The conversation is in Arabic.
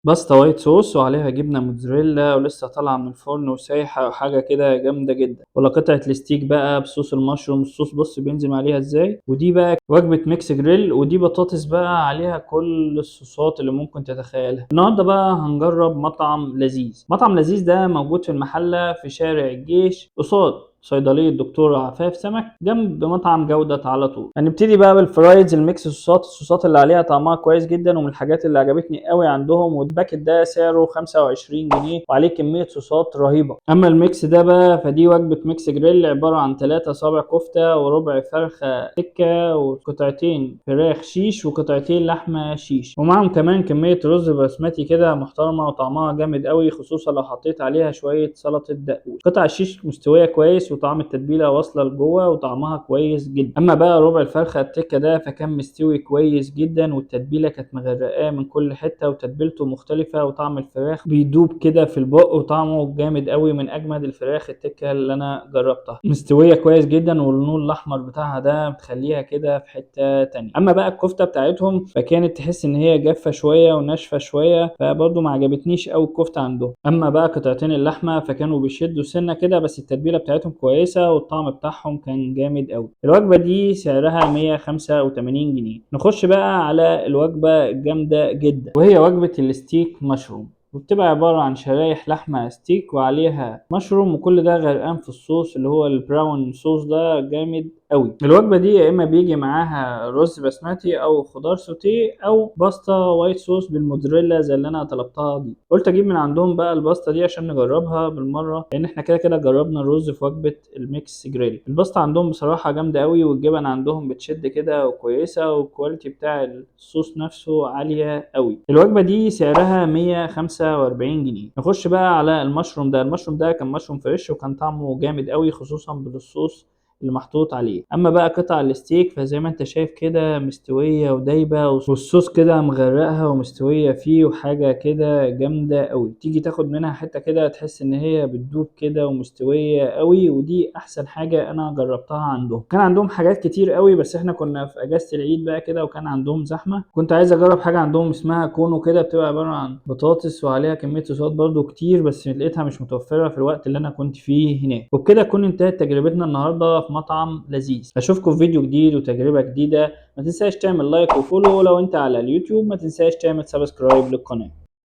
باستا وايت صوص وعليها جبنة موتزاريلا ولسه طالعة من الفرن وسايحة وحاجة كده جامدة جدا، ولا قطعة الستيك بقى بصوص المشروم. الصوص بص بينزل عليها ازاي. ودي بقى وجبة ميكس جريل، ودي بطاطس بقى عليها كل الصوصات اللي ممكن تتخيلها. النهاردة بقى هنجرب مطعم لذيذ. مطعم لذيذ ده موجود في المحلة في شارع الجيش قصاد صيدلية دكتور عفاف سمك جنب مطعم جودة على طول. هنبتدي بقى بالفرايز الميكس الصوصات اللي عليها طعمها كويس جدا، ومن الحاجات اللي عجبتني قوي عندهم والباكت ده سعره 25 جنيه وعليه كمية صوصات رهيبة. اما الميكس ده بقى فدي وجبة ميكس جريل عبارة عن 3 صابع كفتة وربع فرخة تكة وقطعتين فراخ شيش وقطعتين لحمة شيش، ومعهم كمان كمية رز بسمتي كده محترمة وطعمها جامد قوي، خصوصا لو حطيت عليها شوية سلطة دقوس. قطع الشيش مستوية كويس وطعم التتبيلة واصلة لجوه وطعمها كويس جدا. اما بقى ربع الفرخة التكة ده فكان مستوي كويس جدا والتتبيلة كانت مغرقاه من كل حتة وتتبيلته مختلفة وطعم الفراخ بيدوب كده في البق وطعمه جامد قوي، من اجمد الفراخ التكة اللي انا جربتها. مستوية كويس جدا واللون الاحمر بتاعها ده متخليها كده في حتة تانية. اما بقى الكفتة بتاعتهم فكانت تحس ان هي جافة شوية وناشفة شوية، فبرضه ما عجبتنيش قوي الكفتة عندهم. اما بقى قطعتين اللحمة فكانوا بيشدوا سنة كده، بس التتبيلة بتاعتهم كويسة والطعم بتاعهم كان جامد قوي. الوجبة دي سعرها 185 جنيه. نخش بقى على الوجبة الجامدة جدا وهي وجبة الستيك مشروم، وبتبقى عبارة عن شرايح لحمة ستيك وعليها مشروم، وكل ده غرقان في الصوص اللي هو البراون صوص ده جامد قوي. الوجبة دي يا إما بيجي معاها رز بسمتي أو خضار سوتيه أو باستا وايت صوص بالموتزاريلا زي اللي أنا طلبتها دي. قلت أجيب من عندهم بقى الباستا دي عشان نجربها بالمرة، لأن إحنا كده كده جربنا الرز في وجبة الميكس جريل. الباستا عندهم بصراحة جامدة قوي، والجبن عندهم بتشد كده وكويسة، والكواليتي بتاع الصوص نفسه عالية قوي. الوجبة دي سعرها 145 جنيه. نخش بقى على المشروم ده. المشروم ده كان مشروم فريش وكان طعمه جامد قوي خصوصا بالصوص اللي محطوط عليه. اما بقى قطع الستيك فزي ما انت شايف كده مستويه ودايبه، والصوص كده مغرقها ومستويه فيه، وحاجه كده جامده قوي. تيجي تاخد منها حته كده تحس ان هي بتدوب كده ومستويه قوي، ودي احسن حاجه انا جربتها عندهم. كان عندهم حاجات كتير قوي بس احنا كنا في اجازه العيد بقى كده وكان عندهم زحمه. كنت عايز اجرب حاجه عندهم اسمها كونو كده، بتبقى عباره عن بطاطس وعليها كميه صوصات برضو كتير، بس لقيتها مش متوفره في الوقت اللي انا كنت فيه هناك. وبكده تكون انتهت تجربتنا النهارده في مطعم لذيذ. اشوفكم في فيديو جديد وتجربة جديدة. ما تنساش تعمل لايك وفولو، ولو انت على اليوتيوب ما تنساش تعمل سبسكرايب للقناة.